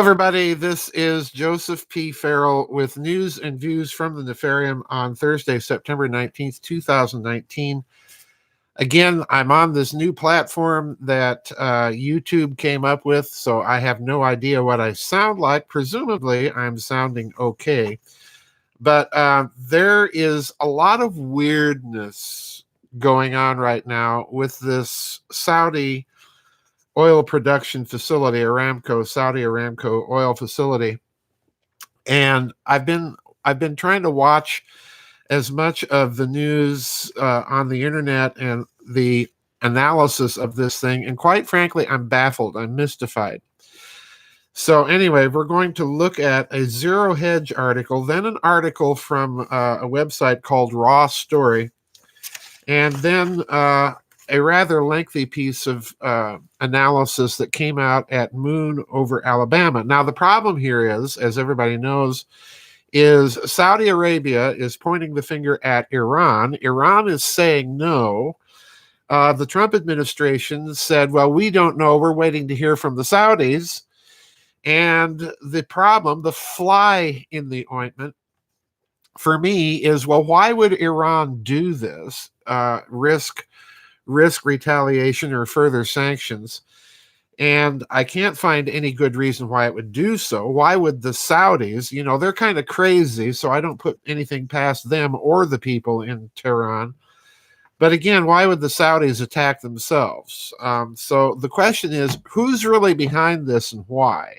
everybody. This is Joseph P. Farrell with news and views from the Nefarium on Thursday, September 19th, 2019. Again, I'm on this new platform that YouTube came up with, so I have no idea what I sound like. Presumably, I'm sounding okay. But there is a lot of weirdness going on right now with this Saudi oil production facility, Saudi Aramco oil facility. And I've been trying to watch as much of the news on the internet and the analysis of this thing. And quite frankly, I'm baffled. I'm mystified. So anyway, we're going to look at a Zero Hedge article, then an article from a website called Raw Story, and then a rather lengthy piece of analysis that came out at Moon over Alabama. Now, the problem here is, as everybody knows, is Saudi Arabia is pointing the finger at Iran. Iran is saying no. The Trump administration said, well, we don't know. We're waiting to hear from the Saudis. And the problem, the fly in the ointment, for me is, well, why would Iran do this? Risk retaliation or further sanctions. And I can't find any good reason why it would do so. Why would the Saudis, they're kind of crazy, so I don't put anything past them or the people in Tehran. But again, why would the Saudis attack themselves? So the question is, who's really behind this and why?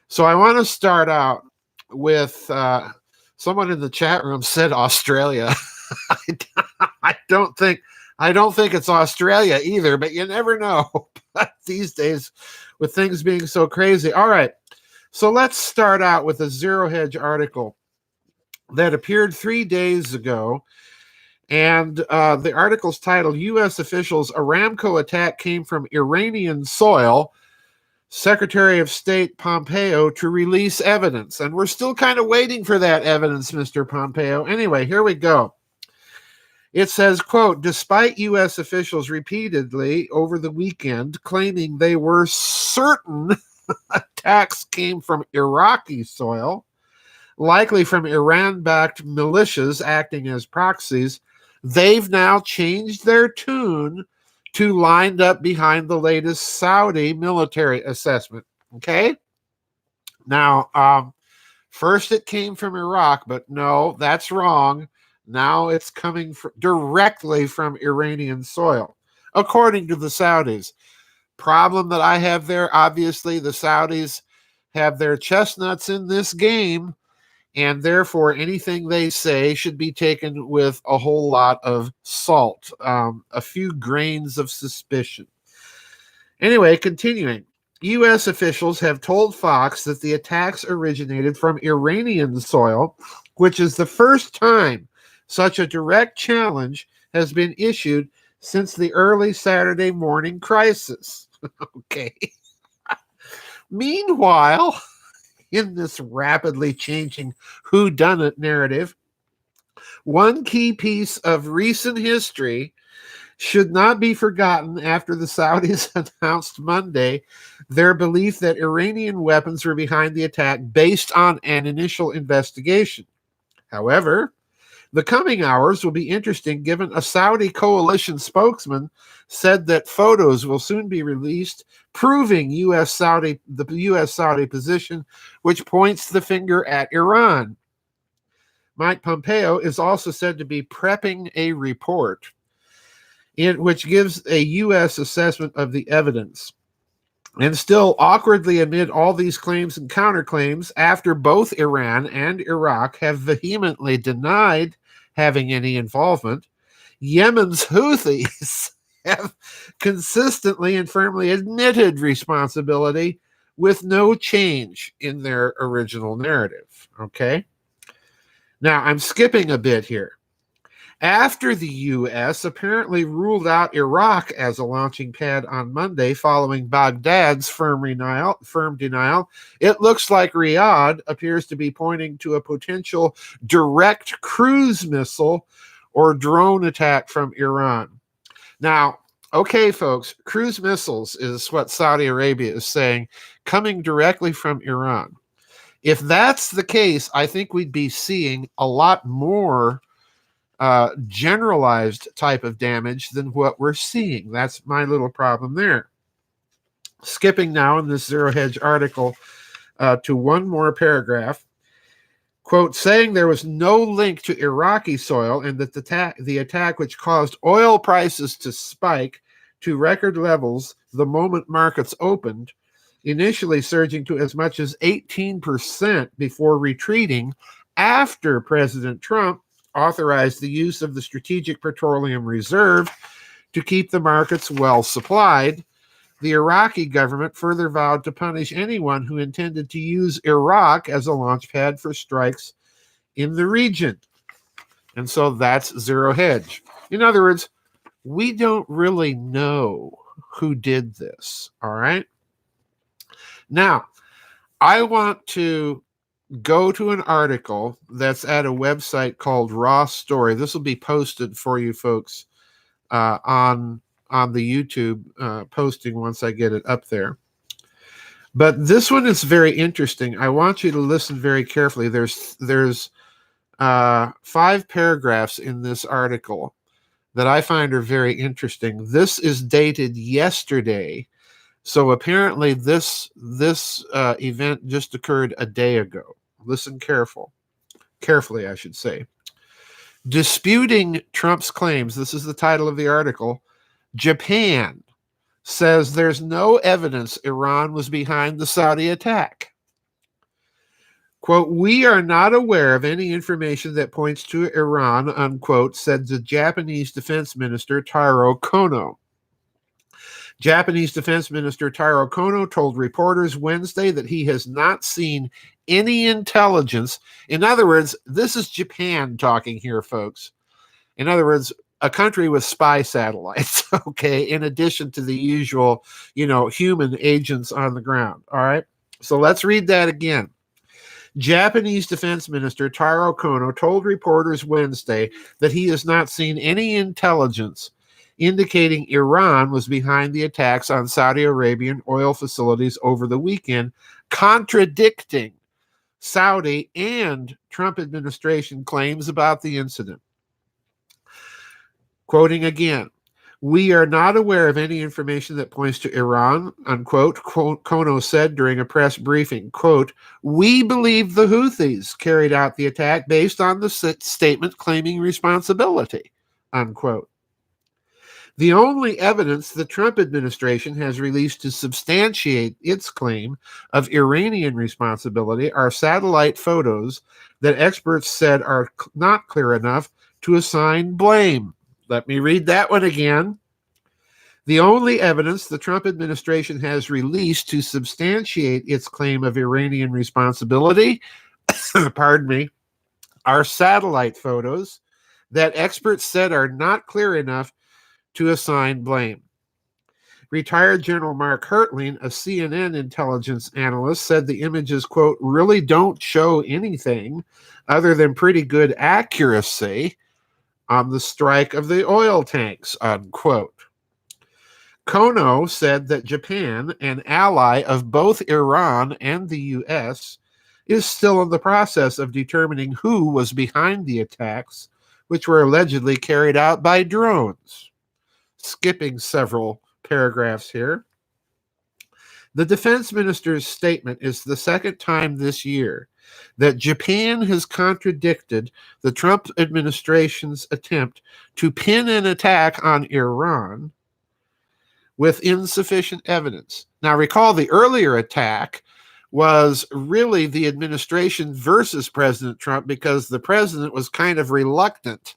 So I want to start out with someone in the chat room said Australia. I don't think it's Australia either, but you never know these days with things being so crazy. All right, so let's start out with a Zero Hedge article that appeared 3 days ago. And the article's titled, U.S. Officials, Aramco Attack Came from Iranian Soil. Secretary of State Pompeo to release evidence. And we're still kind of waiting for that evidence, Mr. Pompeo. Anyway, here we go. It says, quote, despite U.S. officials repeatedly over the weekend claiming they were certain attacks came from Iraqi soil, likely from Iran-backed militias acting as proxies, they've now changed their tune to lined up behind the latest Saudi military assessment. Okay? Now, first it came from Iraq, but no, that's wrong. Now it's coming directly from Iranian soil, according to the Saudis. Problem that I have there, obviously, the Saudis have their chestnuts in this game, and therefore anything they say should be taken with a whole lot of salt, a few grains of suspicion. Anyway, continuing. U.S. officials have told Fox that the attacks originated from Iranian soil, which is the first time such a direct challenge has been issued since the early Saturday morning crisis. Okay. Meanwhile, in this rapidly changing whodunit narrative, one key piece of recent history should not be forgotten after the Saudis announced Monday their belief that Iranian weapons were behind the attack based on an initial investigation. However, the coming hours will be interesting given a Saudi coalition spokesman said that photos will soon be released proving the U.S.-Saudi position, which points the finger at Iran. Mike Pompeo is also said to be prepping a report which gives a U.S. assessment of the evidence. And still awkwardly amid all these claims and counterclaims, after both Iran and Iraq have vehemently denied having any involvement, Yemen's Houthis have consistently and firmly admitted responsibility with no change in their original narrative. Okay? Now, I'm skipping a bit here. After the U.S. apparently ruled out Iraq as a launching pad on Monday following Baghdad's firm denial, it looks like Riyadh appears to be pointing to a potential direct cruise missile or drone attack from Iran. Now, Okay, folks, cruise missiles is what Saudi Arabia is saying, coming directly from Iran. If that's the case, I think we'd be seeing a lot more generalized type of damage than what we're seeing. That's my little problem there. Skipping now in this Zero Hedge article to one more paragraph. Quote, saying there was no link to Iraqi soil and that the attack which caused oil prices to spike to record levels the moment markets opened, initially surging to as much as 18% before retreating after President Trump authorized the use of the Strategic Petroleum Reserve to keep the markets well supplied. The Iraqi government further vowed to punish anyone who intended to use Iraq as a launchpad for strikes in the region. And so that's Zero Hedge. In other words, we don't really know who did this, all right? Now, I want to go to an article that's at a website called Raw Story. This will be posted for you folks on the YouTube posting once I get it up there. But this one is very interesting. I want you to listen very carefully. There's 5 paragraphs in this article that I find are very interesting. This is dated yesterday, so apparently this event just occurred a day ago. Listen carefully, I should say. Disputing Trump's claims. This is the title of the article. Japan says there's no evidence Iran was behind the Saudi attack. Quote, we are not aware of any information that points to Iran, unquote, said the Japanese Defense Minister Taro Kono. Japanese Defense Minister Taro Kono told reporters Wednesday that he has not seen any intelligence. In other words, this is Japan talking here, folks. In other words, a country with spy satellites, okay, in addition to the usual, human agents on the ground, all right? So let's read that again. Japanese Defense Minister Taro Kono told reporters Wednesday that he has not seen any intelligence indicating Iran was behind the attacks on Saudi Arabian oil facilities over the weekend, contradicting Saudi and Trump administration claims about the incident. Quoting again, we are not aware of any information that points to Iran, unquote, Kono said during a press briefing. Quote, we believe the Houthis carried out the attack based on the statement claiming responsibility, unquote. The only evidence the Trump administration has released to substantiate its claim of Iranian responsibility are satellite photos that experts said are not clear enough to assign blame. Let me read that one again. The only evidence the Trump administration has released to substantiate its claim of Iranian responsibility, pardon me, are satellite photos that experts said are not clear enough to assign blame. Retired General Mark Hertling, a CNN intelligence analyst, said the images, quote, really don't show anything other than pretty good accuracy on the strike of the oil tanks, unquote. Kono said that Japan, an ally of both Iran and the U.S., is still in the process of determining who was behind the attacks, which were allegedly carried out by drones. Skipping several paragraphs here. The defense minister's statement is the second time this year that Japan has contradicted the Trump administration's attempt to pin an attack on Iran with insufficient evidence. Now, recall the earlier attack was really the administration versus President Trump because the president was kind of reluctant.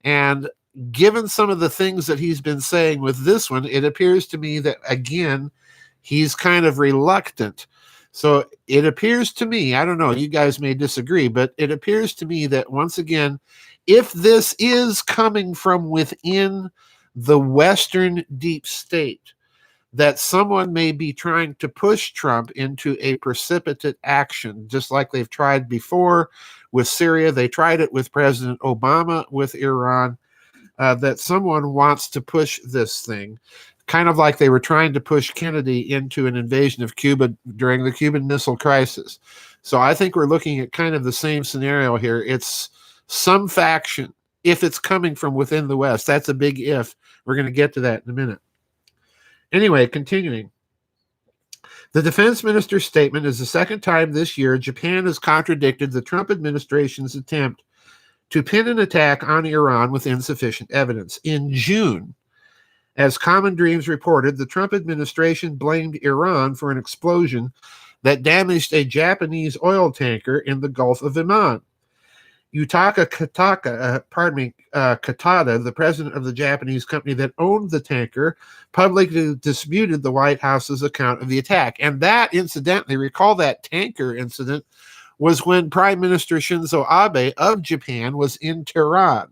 And given some of the things that he's been saying with this one, it appears to me that, again, he's kind of reluctant. So it appears to me, I don't know, you guys may disagree, but it appears to me that once again, if this is coming from within the Western deep state, that someone may be trying to push Trump into a precipitate action, just like they've tried before with Syria. They tried it with President Obama with Iran. that someone wants to push this thing, kind of like they were trying to push Kennedy into an invasion of Cuba during the Cuban Missile Crisis. So I think we're looking at kind of the same scenario here. It's some faction, if it's coming from within the West. That's a big if. We're going to get to that in a minute. Anyway, continuing. The defense minister's statement is the second time this year Japan has contradicted the Trump administration's attempt to pin an attack on Iran with insufficient evidence. In June, as Common Dreams reported, the Trump administration blamed Iran for an explosion that damaged a Japanese oil tanker in the Gulf of Oman. Yutaka Katada, the president of the Japanese company that owned the tanker, publicly disputed the White House's account of the attack. And that, incidentally, recall that tanker incident was when Prime Minister Shinzo Abe of Japan was in Tehran.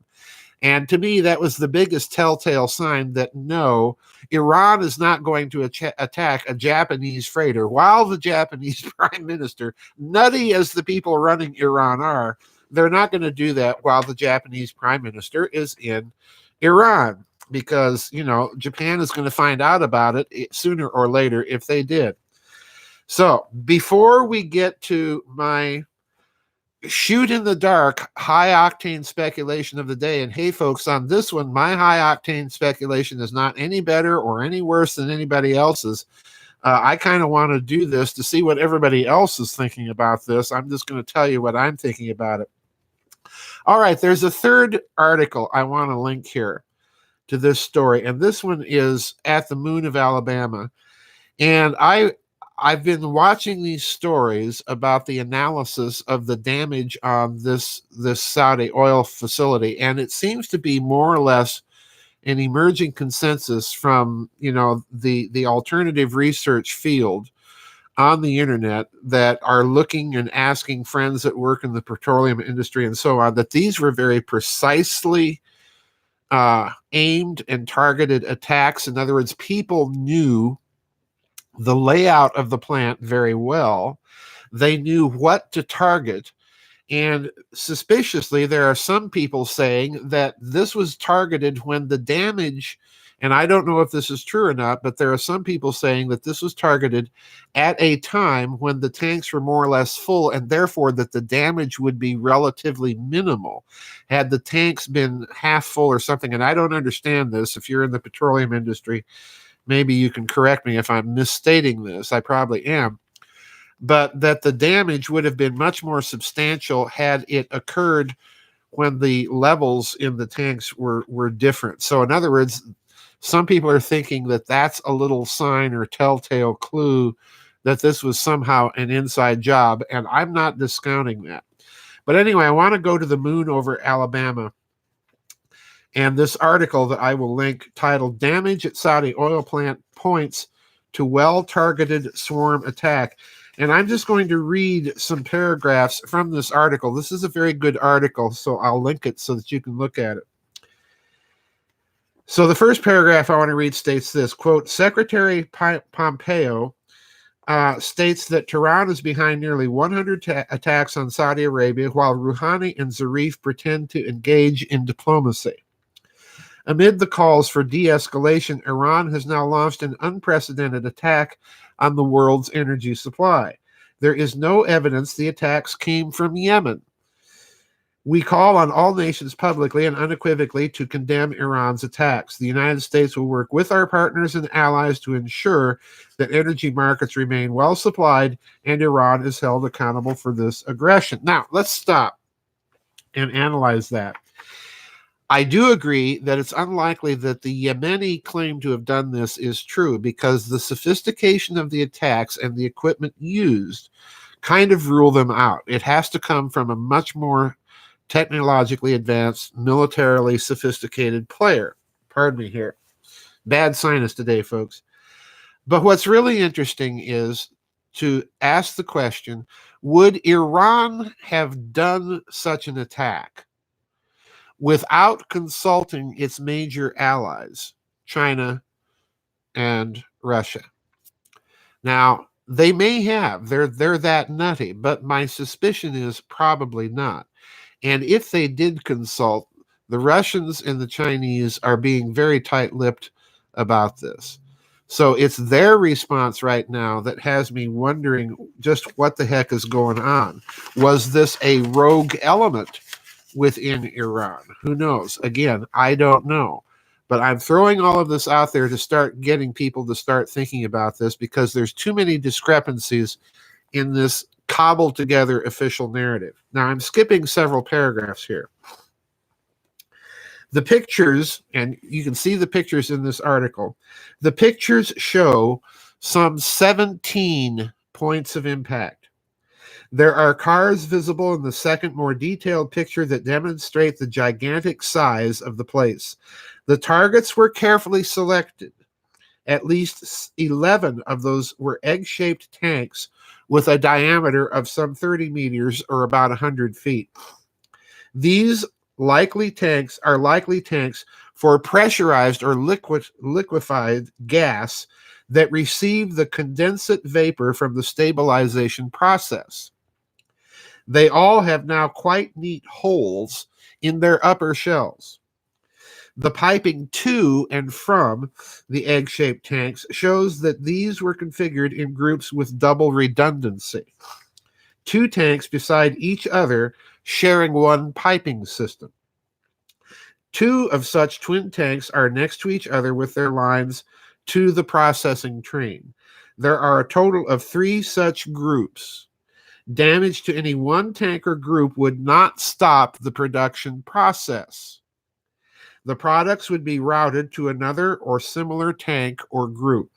And to me, that was the biggest telltale sign that no, Iran is not going to attack a Japanese freighter. While the Japanese Prime Minister, nutty as the people running Iran are, they're not going to do that while the Japanese Prime Minister is in Iran, because, you know, Japan is going to find out about it sooner or later if they did. So before we get to my shoot in the dark high octane speculation of the day, and hey folks, on this one, my high octane speculation is not any better or any worse than anybody else's. I kind of want to do this to see what everybody else is thinking about this. I'm just going to tell you what I'm thinking about it. All right, there's a third article I want to link here to this story, and this one is at the Moon of Alabama. And I've been watching these stories about the analysis of the damage on this Saudi oil facility, and it seems to be more or less an emerging consensus from, you know, the alternative research field on the internet that are looking and asking friends that work in the petroleum industry and so on, that these were very precisely aimed and targeted attacks. In other words, people knew the layout of the plant very well. They knew what to target. And suspiciously, there are some people saying that this was targeted when the damage, and I don't know if this is true or not, but there are some people saying that this was targeted at a time when the tanks were more or less full, and therefore that the damage would be relatively minimal had the tanks been half full or something. And I don't understand this. If you're in the petroleum industry, maybe you can correct me if I'm misstating this. I probably am. But that the damage would have been much more substantial had it occurred when the levels in the tanks were different. So in other words, some people are thinking that that's a little sign or telltale clue that this was somehow an inside job, and I'm not discounting that. But anyway, I want to go to the Moon over Alabama. And this article that I will link, titled "Damage at Saudi Oil Plant Points to Well-Targeted Swarm Attack." And I'm just going to read some paragraphs from this article. This is a very good article, so I'll link it so that you can look at it. So the first paragraph I want to read states this, quote, Secretary Pompeo states that Tehran is behind nearly 100 attacks on Saudi Arabia, while Rouhani and Zarif pretend to engage in diplomacy. Amid the calls for de-escalation, Iran has now launched an unprecedented attack on the world's energy supply. There is no evidence the attacks came from Yemen. We call on all nations publicly and unequivocally to condemn Iran's attacks. The United States will work with our partners and allies to ensure that energy markets remain well supplied and Iran is held accountable for this aggression. Now, let's stop and analyze that. I do agree that it's unlikely that the Yemeni claim to have done this is true, because the sophistication of the attacks and the equipment used kind of rule them out. It has to come from a much more technologically advanced, militarily sophisticated player. Pardon me here. Bad sinus today, folks. But what's really interesting is to ask the question, would Iran have done such an attack without consulting its major allies, China and Russia? Now, they may have. They're that nutty, but my suspicion is probably not. And if they did consult, The Russians and the Chinese are being very tight-lipped about this. So it's their response right now that has me wondering just what the heck is going on. Was this a rogue element within Iran? Who knows? Again, I don't know. But I'm throwing all of this out there to start getting people to start thinking about this, because there's too many discrepancies in this cobbled together official narrative. Now, I'm skipping several paragraphs here. The pictures, and you can see the pictures in this article, the pictures show some 17 points of impact. There are cars visible in the second, more detailed picture that demonstrate the gigantic size of the place. The targets were carefully selected. At least 11 of those were egg-shaped tanks with a diameter of some 30 meters or about 100 feet. These likely tanks are likely tanks for pressurized or liquefied gas that receive the condensate vapor from the stabilization process. They all have now quite neat holes in their upper shells. The piping to and from the egg-shaped tanks shows that these were configured in groups with double redundancy. 2 tanks beside each other sharing one piping system. 2 of such twin tanks are next to each other with their lines to the processing train. There are a total of 3 such groups. Damage to any one tank or group would not stop the production process. The products would be routed to another or similar tank or group.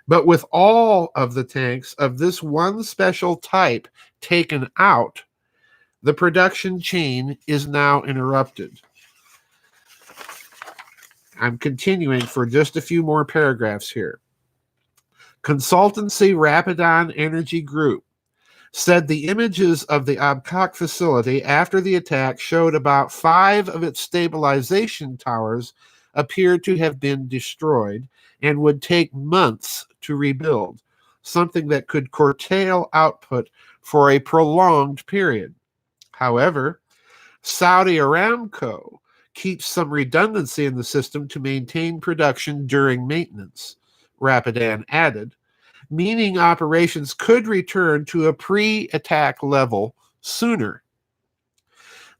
But with all of the tanks of this one special type taken out, the production chain is now interrupted. I'm continuing for just a few more paragraphs here. Consultancy Rapidon Energy Group said the images of the Abkhak facility after the attack showed about 5 of its stabilization towers appeared to have been destroyed and would take months to rebuild, something that could curtail output for a prolonged period. However, Saudi Aramco keeps some redundancy in the system to maintain production during maintenance, Rapidan added, meaning operations could return to a pre-attack level sooner.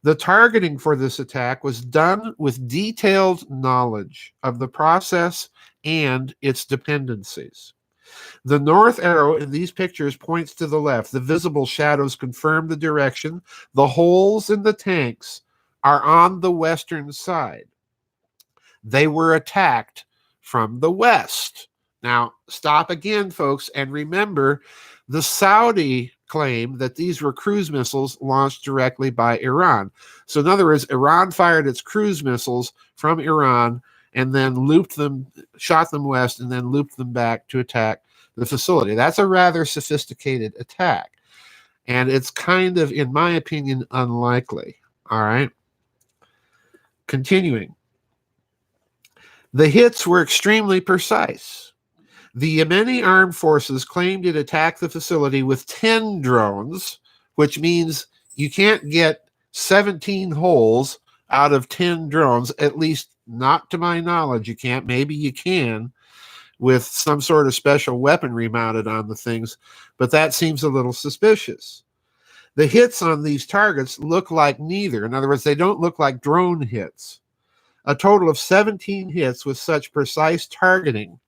The targeting for this attack was done with detailed knowledge of the process and its dependencies. The north arrow in these pictures points to the left. The visible shadows confirm the direction. The holes in the tanks are on the western side. They were attacked from the west. Now, stop again, folks, and remember the Saudi claim that these were cruise missiles launched directly by Iran. So in other words, Iran fired its cruise missiles from Iran and then shot them west, and then looped them back to attack the facility. That's a rather sophisticated attack. And it's kind of, in my opinion, unlikely. All right. Continuing. The hits were extremely precise. The Yemeni armed forces claimed it attacked the facility with 10 drones, which means you can't get 17 holes out of 10 drones, at least not to my knowledge. You can't. Maybe you can with some sort of special weaponry mounted on the things, but that seems a little suspicious. The hits on these targets look like neither. In other words, they don't look like drone hits. A total of 17 hits with such precise targeting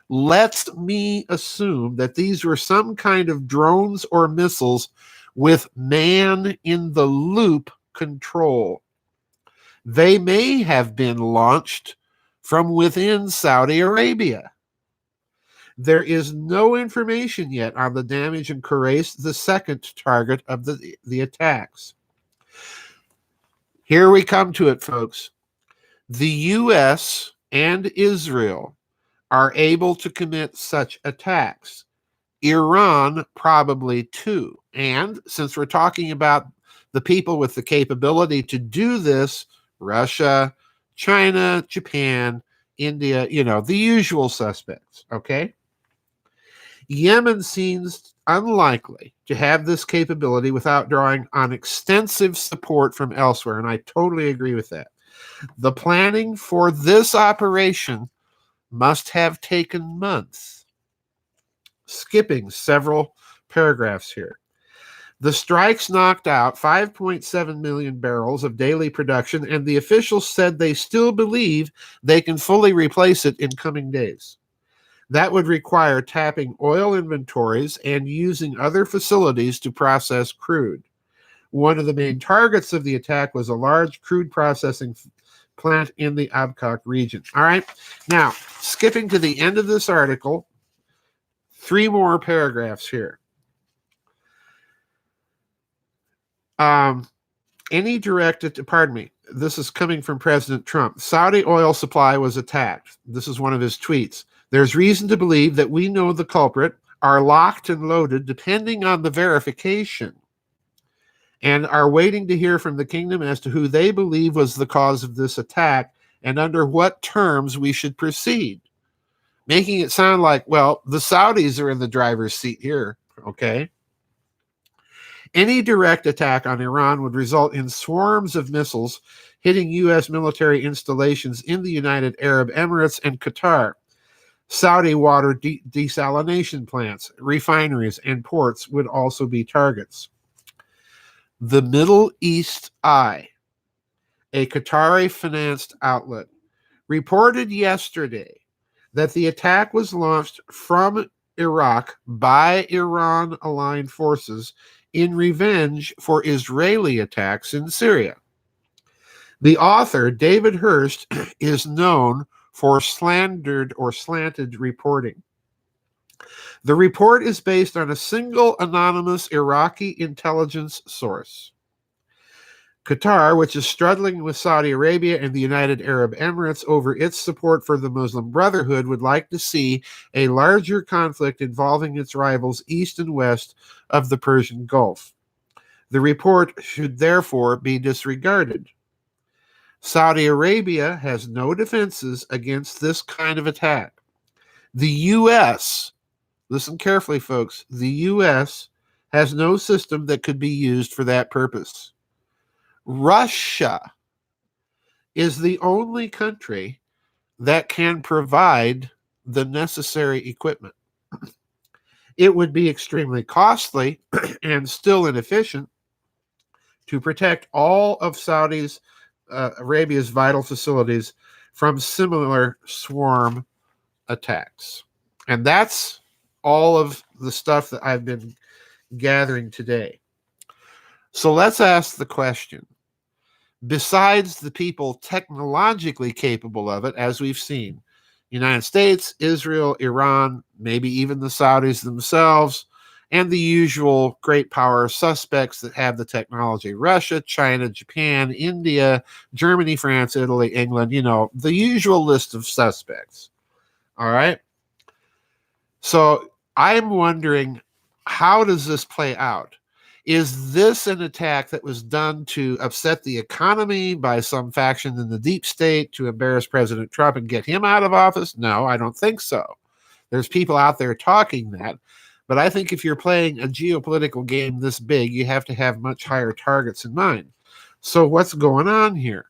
lets me assume that these were some kind of drones or missiles with man-in-the-loop control. They may have been launched from within Saudi Arabia. There is no information yet on the damage in Quraysh, the second target of the attacks. Here we come to it, folks. The U.S. and Israel are able to commit such attacks. Iran probably too. And since we're talking about the people with the capability to do this, Russia, China, Japan, India, the usual suspects, okay? Yemen seems unlikely to have this capability without drawing on extensive support from elsewhere, and I totally agree with that. The planning for this operation must have taken months. Skipping several paragraphs here. The strikes knocked out 5.7 million barrels of daily production, and the officials said they still believe they can fully replace it in coming days. That would require tapping oil inventories and using other facilities to process crude. One of the main targets of the attack was a large crude processing plant in the Abkhaz region. All right. Now, skipping to the end of this article, 3 more paragraphs here. Any directed, pardon me, this is coming from President Trump. Saudi oil supply was attacked. This is one of his tweets. There's reason to believe that we know the culprit, are locked and loaded depending on the verification, and are waiting to hear from the kingdom as to who they believe was the cause of this attack and under what terms we should proceed. Making it sound like, well, the Saudis are in the driver's seat here, okay? Any direct attack on Iran would result in swarms of missiles hitting U.S. military installations in the United Arab Emirates and Qatar. Saudi water desalination plants, refineries, and ports would also be targets. The Middle East Eye, a Qatari-financed outlet, reported yesterday that the attack was launched from Iraq by Iran-aligned forces in revenge for Israeli attacks in Syria. The author, David Hurst, is known for slanted reporting. The report is based on a single anonymous Iraqi intelligence source. Qatar, which is struggling with Saudi Arabia and the United Arab Emirates over its support for the Muslim Brotherhood, would like to see a larger conflict involving its rivals east and west of the Persian Gulf. The report should therefore be disregarded. Saudi Arabia has no defenses against this kind of attack. The U.S., listen carefully, folks, the U.S. has no system that could be used for that purpose. Russia is the only country that can provide the necessary equipment. It would be extremely costly and still inefficient to protect all of Saudi Arabia's vital facilities from similar swarm attacks. And that's all of the stuff that I've been gathering today. So let's ask the question. Besides the people technologically capable of it, as we've seen, United States, Israel, Iran, maybe even the Saudis themselves, and the usual great power suspects that have the technology, Russia, China, Japan, India, Germany, France, Italy, England, the usual list of suspects. All right. So I'm wondering, how does this play out? Is this an attack that was done to upset the economy by some faction in the deep state to embarrass President Trump and get him out of office? No, I don't think so. There's people out there talking that. But I think if you're playing a geopolitical game this big, you have to have much higher targets in mind. So what's going on here?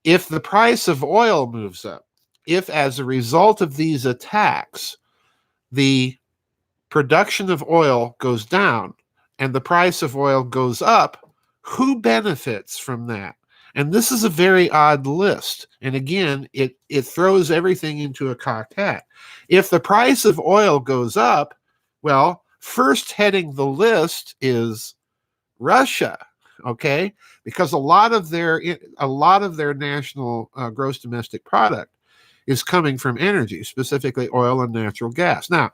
If the price of oil moves up, if as a result of these attacks, the production of oil goes down and the price of oil goes up, who benefits from that? And this is a very odd list. And again, it throws everything into a cocked hat. If the price of oil goes up, well, first heading the list is Russia, okay? Because a lot of their national gross domestic product is coming from energy, specifically oil and natural gas. Now,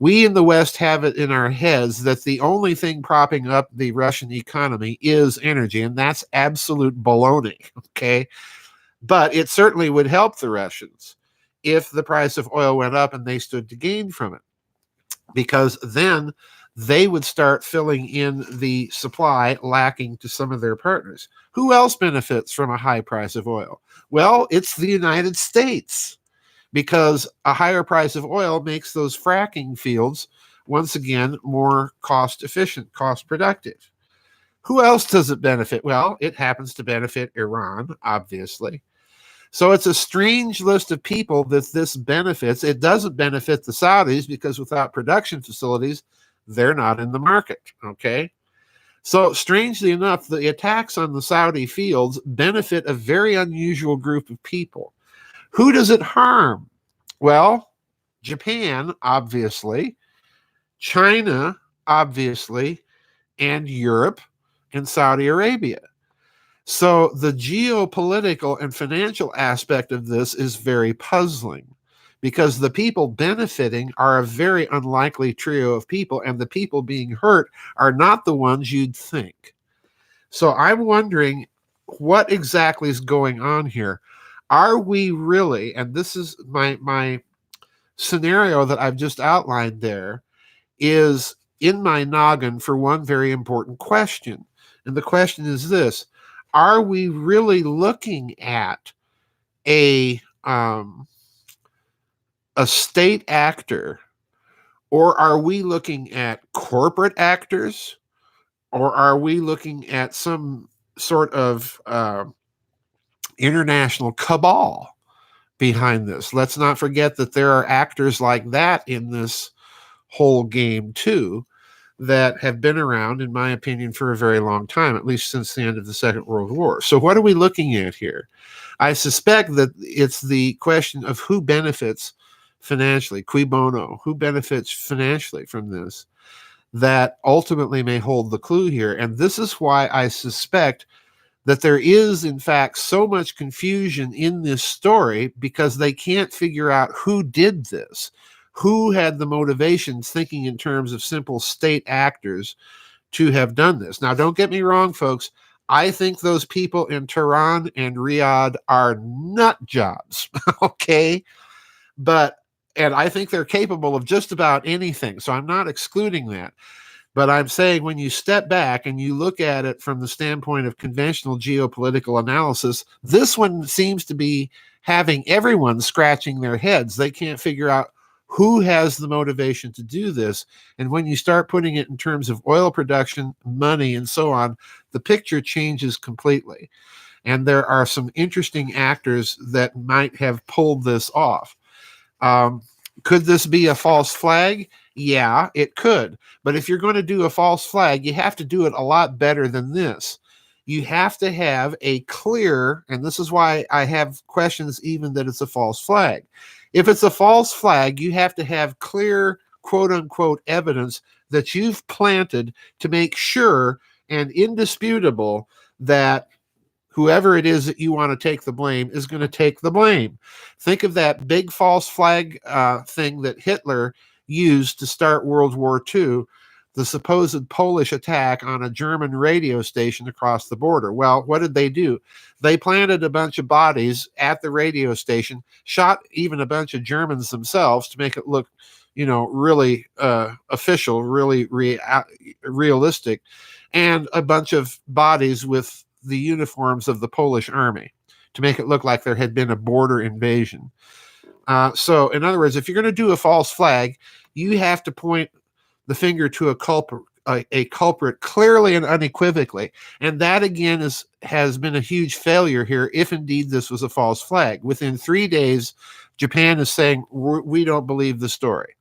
we in the West have it in our heads that the only thing propping up the Russian economy is energy, and that's absolute baloney, okay? But it certainly would help the Russians if the price of oil went up and they stood to gain from it, because then they would start filling in the supply lacking to some of their partners. Who else benefits from a high price of oil? Well, it's the United States, because a higher price of oil makes those fracking fields, once again, more cost efficient, cost productive. Who else does it benefit? Well, it happens to benefit Iran, obviously. So it's a strange list of people that this benefits. It doesn't benefit the Saudis because without production facilities, they're not in the market. Okay. So strangely enough, the attacks on the Saudi fields benefit a very unusual group of people. Who does it harm? Well, Japan, obviously, China, obviously, and Europe and Saudi Arabia. So the geopolitical and financial aspect of this is very puzzling because the people benefiting are a very unlikely trio of people, and the people being hurt are not the ones you'd think. So I'm wondering what exactly is going on here. Are we really, and this is my scenario that I've just outlined there, is in my noggin for one very important question. And the question is this: are we really looking at a state actor, or are we looking at corporate actors, or are we looking at some sort of international cabal behind this? Let's not forget that there are actors like that in this whole game too, that have been around, in my opinion, for a very long time, at least since the end of the Second World War. So what are we looking at here? I suspect that it's the question of who benefits financially, cui bono, who benefits financially from this, that ultimately may hold the clue here. And this is why I suspect that there is, in fact, so much confusion in this story, because they can't figure out who did this. Who had the motivations, thinking in terms of simple state actors, to have done this? Now, don't get me wrong, folks. I think those people in Tehran and Riyadh are nut jobs, okay? And I think they're capable of just about anything, so I'm not excluding that. But I'm saying when you step back and you look at it from the standpoint of conventional geopolitical analysis, this one seems to be having everyone scratching their heads. They can't figure out who has the motivation to do this. And when you start putting it in terms of oil production, money, and so on, the picture changes completely. And there are some interesting actors that might have pulled this off. Could this be a false flag? Yeah, it could. But if you're going to do a false flag, you have to do it a lot better than this. You have to have a clear, and this is why I have questions even that it's a false flag. If it's a false flag, you have to have clear, quote unquote, evidence that you've planted to make sure and indisputable that whoever it is that you want to take the blame is going to take the blame. Think of that big false flag thing that Hitler used to start World War II, the supposed Polish attack on a German radio station across the border. Well, what did they do? They planted a bunch of bodies at the radio station, shot even a bunch of Germans themselves to make it look, really official, really realistic, and a bunch of bodies with the uniforms of the Polish army to make it look like there had been a border invasion. So in other words, if you're going to do a false flag, you have to point the finger to a culprit clearly and unequivocally. And that, again, has been a huge failure here, if indeed this was a false flag. Within 3 days, Japan is saying, we don't believe the story.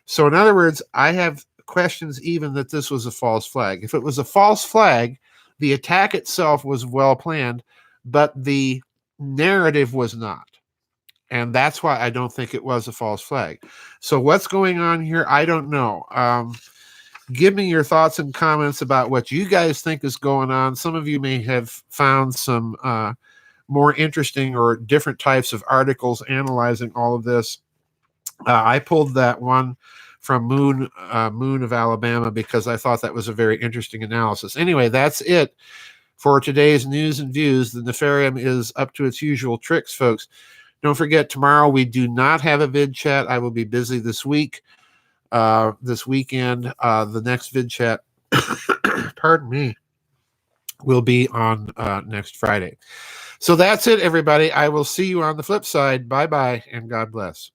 So in other words, I have questions even that this was a false flag. If it was a false flag, the attack itself was well planned, but the narrative was not. And that's why I don't think it was a false flag. So what's going on here? I don't know. Give me your thoughts and comments about what you guys think is going on. Some of you may have found some more interesting or different types of articles analyzing all of this. I pulled that one from Moon of Alabama because I thought that was a very interesting analysis. Anyway, that's it for today's news and views. The Nefarium is up to its usual tricks, folks. Don't forget, tomorrow we do not have a vid chat. I will be busy this week, this weekend. The next vid chat, pardon me, will be on next Friday. So that's it, everybody. I will see you on the flip side. Bye-bye, and God bless.